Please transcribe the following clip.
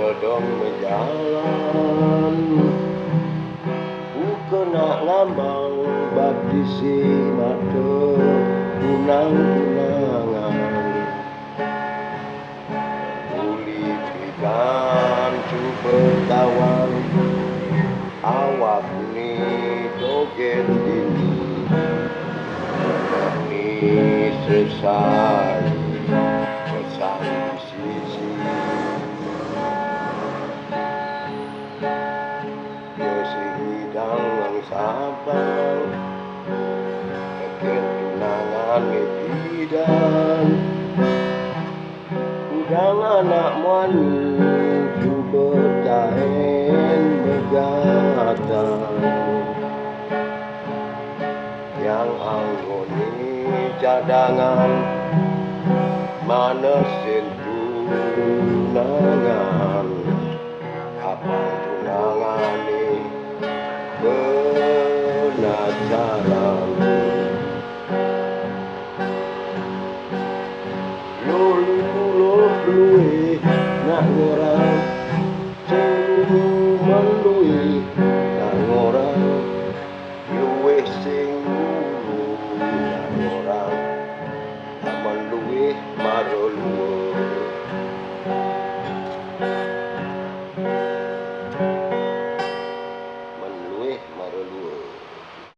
sedang berjalan, ku kena ngambang bab isi mata kunang-kunangan. Uli pikan cuba tawan awak ni joget ini, ni selesai pesan sisi. Hidang ang sabang kekenangan netidan, udang anak mani cuba tahan megatan. Yang anggoni cadangan mana sentunangan, apa tunangan ni penasaran. Lulu nak ngerang